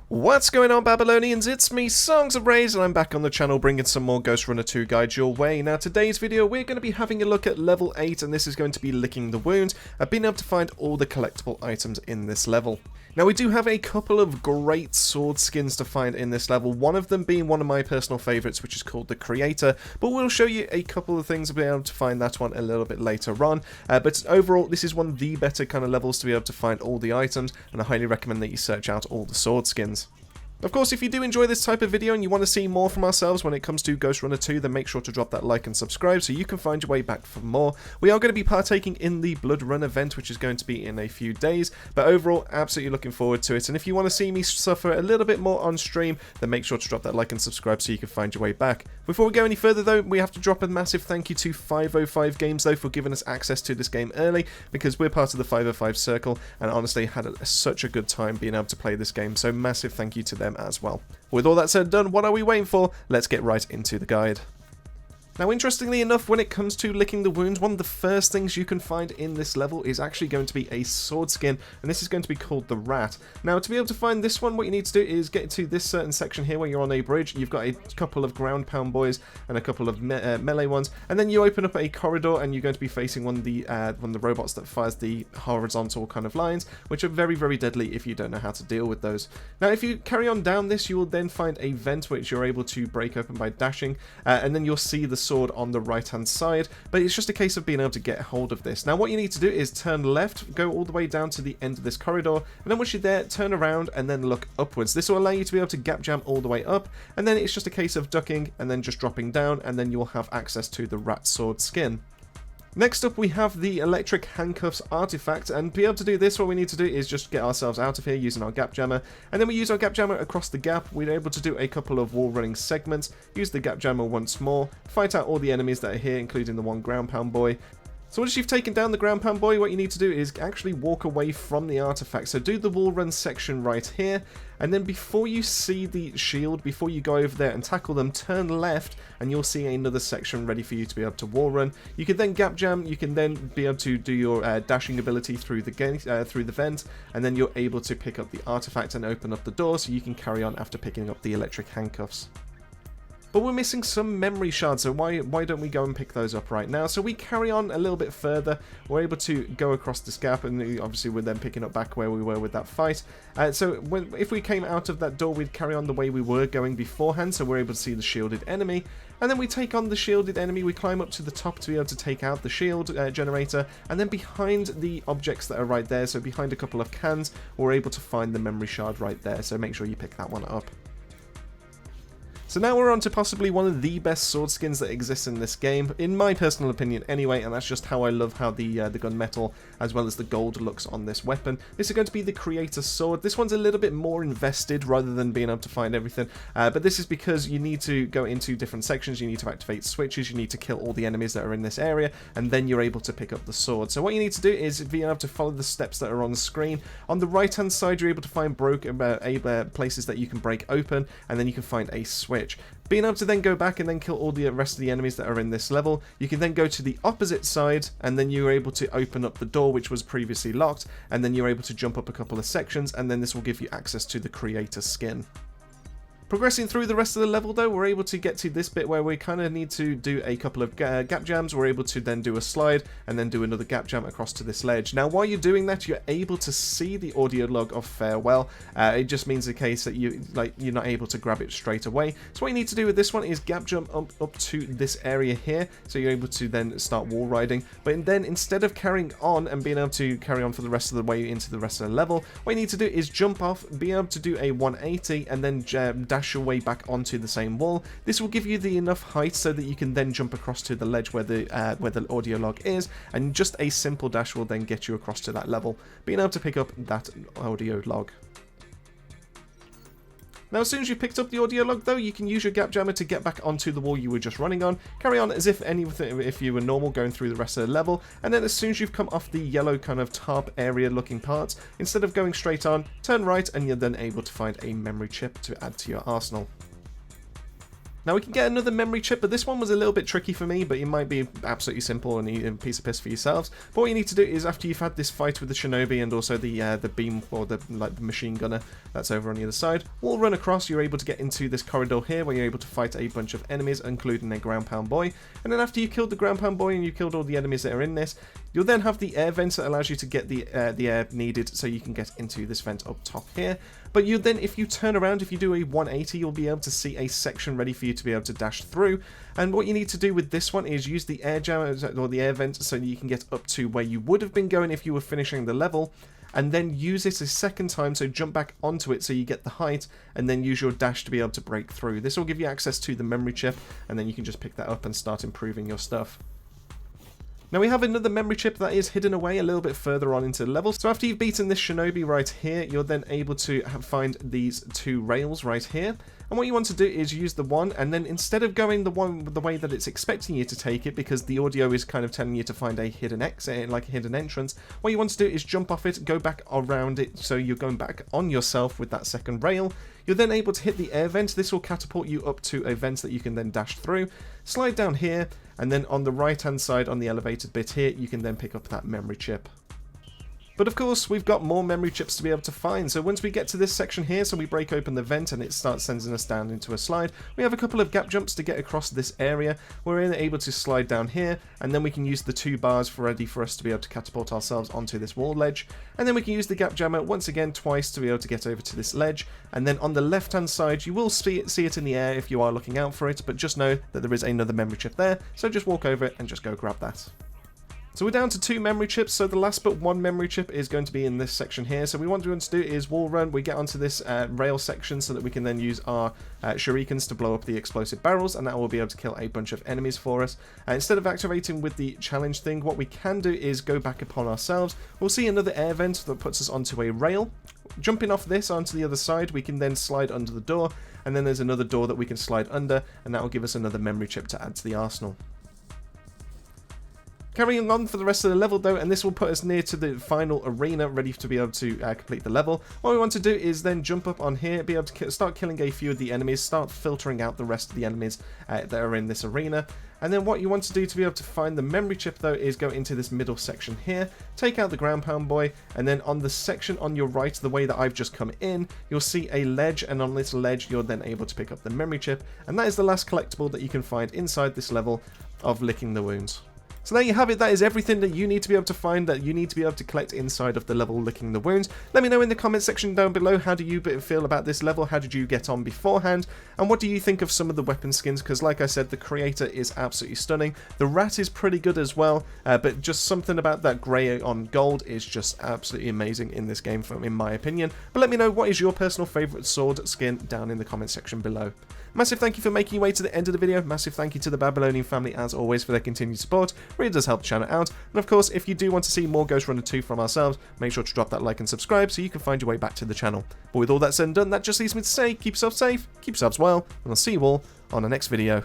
What's going on, Babylonians? It's me, Songs of Rays, and I'm back on the channel bringing some more GhostRunner 2 guides your way. Now, today's video, we're going to be having a look at level 8, and this is going to be Licking the Wounds. I've been able to find all the collectible items in this level. Now, we do have a couple of great sword skins to find in this level, one of them being one of my personal favourites, which is called the Creator, but we'll show you a couple of things to be able to find that one a little bit later on. But overall, this is one of the better kind of levels to be able to find all the items, and I highly recommend that you search out all the sword skins. Of course, if you do enjoy this type of video and you want to see more from ourselves when it comes to GhostRunner 2, then make sure to drop that like and subscribe so you can find your way back for more. We are going to be partaking in the Blood Run event, which is going to be in a few days, but overall, absolutely looking forward to it. And if you want to see me suffer a little bit more on stream, then make sure to drop that like and subscribe so you can find your way back. Before we go any further though, we have to drop a massive thank you to 505 Games though for giving us access to this game early, because we're part of the 505 circle, and honestly had such a good time being able to play this game, so massive thank you to them as well. With all that said and done, what are we waiting for? Let's get right into the guide. Now, interestingly enough, when it comes to Licking the Wounds, one of the first things you can find in this level is actually going to be a sword skin, and this is going to be called the Rat. Now, to be able to find this one, what you need to do is get to this certain section here where you're on a bridge. You've got a couple of ground pound boys and a couple of melee ones, and then you open up a corridor and you're going to be facing one of the robots that fires the horizontal kind of lines, which are very, very deadly if you don't know how to deal with those. Now, if you carry on down this, you will then find a vent which you're able to break open by dashing, and then you'll see the sword on the right hand side, but it's just a case of being able to get hold of this. Now, what you need to do is turn left, go all the way down to the end of this corridor, and then once you're there, turn around and then look upwards. This will allow you to be able to gap jam all the way up, and then it's just a case of ducking and then just dropping down, and then you'll have access to the Rat sword skin. Next up, we have the Electric Handcuffs Artefact, and to be able to do this, what we need to do is just get ourselves out of here using our gap jammer, and then we use our gap jammer across the gap. We're able to do a couple of wall running segments, use the gap jammer once more, fight out all the enemies that are here, including the one ground pound boy. So once you've taken down the ground pound boy, what you need to do is actually walk away from the artifact. So do the wall run section right here, and then before you see the shield, before you go over there and tackle them, turn left and you'll see another section ready for you to be able to wall run. You can then gap jam, you can then be able to do your dashing ability through the vent, and then you're able to pick up the artifact and open up the door so you can carry on after picking up the electric handcuffs. But we're missing some memory shards, so why don't we go and pick those up right now? So we carry on a little bit further. We're able to go across this gap, and obviously we're then picking up back where we were with that fight. So if we came out of that door, we'd carry on the way we were going beforehand, so we're able to see the shielded enemy. And then we take on the shielded enemy, we climb up to the top to be able to take out the shield generator, and then behind the objects that are right there, so behind a couple of cans, we're able to find the memory shard right there, so make sure you pick that one up. So now we're on to possibly one of the best sword skins that exists in this game, in my personal opinion anyway, and that's just how I love how the gunmetal as well as the gold looks on this weapon. This is going to be the Creator sword. This one's a little bit more invested rather than being able to find everything, but this is because you need to go into different sections, you need to activate switches, you need to kill all the enemies that are in this area, and then you're able to pick up the sword. So what you need to do is be able to follow the steps that are on the screen. On the right hand side, you're able to find places that you can break open, and then you can find a switch. Being able to then go back and then kill all the rest of the enemies that are in this level, you can then go to the opposite side, and then you're able to open up the door which was previously locked, and then you're able to jump up a couple of sections, and then this will give you access to the Creator skin. Progressing through the rest of the level though, we're able to get to this bit where we kind of need to do a couple of gap jams. We're able to then do a slide and then do another gap jam across to this ledge. Now while you're doing that, you're able to see the audio log of Farewell. It just means the case that you're not able to grab it straight away. So what you need to do with this one is gap jump up to this area here, so you're able to then start wall riding. But then instead of carrying on and being able to carry on for the rest of the way into the rest of the level, what you need to do is jump off, be able to do a 180 and then dash your way back onto the same wall. This will give you the enough height so that you can then jump across to the ledge where the audio log is, and just a simple dash will then get you across to that level, being able to pick up that audio log. Now, as soon as you picked up the audio log, though, you can use your gap jammer to get back onto the wall you were just running on. Carry on as if you were normal going through the rest of the level, and then as soon as you've come off the yellow kind of tarp area looking parts, instead of going straight on, turn right, and you're then able to find a memory chip to add to your arsenal. Now we can get another memory chip, but this one was a little bit tricky for me, but it might be absolutely simple and a piece of piss for yourselves. But what you need to do is, after you've had this fight with the shinobi and also the beam, or the machine gunner that's over on the other side, we'll run across. You're able to get into this corridor here where you're able to fight a bunch of enemies, including a ground pound boy. And then after you killed the ground pound boy and you killed all the enemies that are in this, you'll then have the air vent that allows you to get the air needed so you can get into this vent up top here. But you then, if you turn around, if you do a 180, you'll be able to see a section ready for you to be able to dash through. And what you need to do with this one is use the air jammer, or the air vent, so you can get up to where you would have been going if you were finishing the level, and then use it a second time, so jump back onto it so you get the height, and then use your dash to be able to break through. This will give you access to the memory chip, and then you can just pick that up and start improving your stuff. Now we have another memory chip that is hidden away a little bit further on into the level. So after you've beaten this shinobi right here, you're then able to find these two rails right here. And what you want to do is use the one, and then instead of going the way that it's expecting you to take it, because the audio is kind of telling you to find a hidden exit, like a hidden entrance, what you want to do is jump off it, go back around it, so you're going back on yourself with that second rail. You're then able to hit the air vent. This will catapult you up to a vent that you can then dash through. Slide down here, and then on the right hand side on the elevated bit here, you can then pick up that memory chip. But of course, we've got more memory chips to be able to find. So once we get to this section here, so we break open the vent and it starts sending us down into a slide, we have a couple of gap jumps to get across this area. We're then able to slide down here, and then we can use the two bars ready for us to be able to catapult ourselves onto this wall ledge. And then we can use the gap jammer once again twice to be able to get over to this ledge. And then on the left hand side, you will see it in the air if you are looking out for it, but just know that there is another memory chip there. So just walk over it and just go grab that. So we're down to 2 memory chips, so the last but 1 memory chip is going to be in this section here. So what we want to do is wall run, we get onto this rail section so that we can then use our shurikens to blow up the explosive barrels, and that will be able to kill a bunch of enemies for us. Instead of activating with the challenge thing, what we can do is go back upon ourselves. We'll see another air vent that puts us onto a rail. Jumping off this onto the other side, we can then slide under the door, and then there's another door that we can slide under, and that will give us another memory chip to add to the arsenal. Carrying on for the rest of the level though, and this will put us near to the final arena, ready to be able to complete the level. What we want to do is then jump up on here, be able to start killing a few of the enemies, start filtering out the rest of the enemies that are in this arena. And then what you want to do to be able to find the memory chip though is go into this middle section here, take out the ground pound boy, and then on the section on your right, the way that I've just come in, you'll see a ledge, and on this ledge you're then able to pick up the memory chip, and that is the last collectible that you can find inside this level of Licking the Wounds. So there you have it. That is everything that you need to be able to find, that you need to be able to collect inside of the level Licking the Wounds. Let me know in the comment section down below, how do you feel about this level? How did you get on beforehand? And what do you think of some of the weapon skins? Because like I said, the creator is absolutely stunning. The rat is pretty good as well, but just something about that grey on gold is just absolutely amazing in this game, in my opinion. But let me know, what is your personal favourite sword skin down in the comment section below. Massive thank you for making your way to the end of the video. Massive thank you to the Babylonian family as always for their continued support. Really does help the channel out. And of course, if you do want to see more GhostRunner 2 from ourselves, make sure to drop that like and subscribe so you can find your way back to the channel. But with all that said and done, that just leaves me to say, keep yourself safe, keep yourselves well, and I'll see you all on the next video.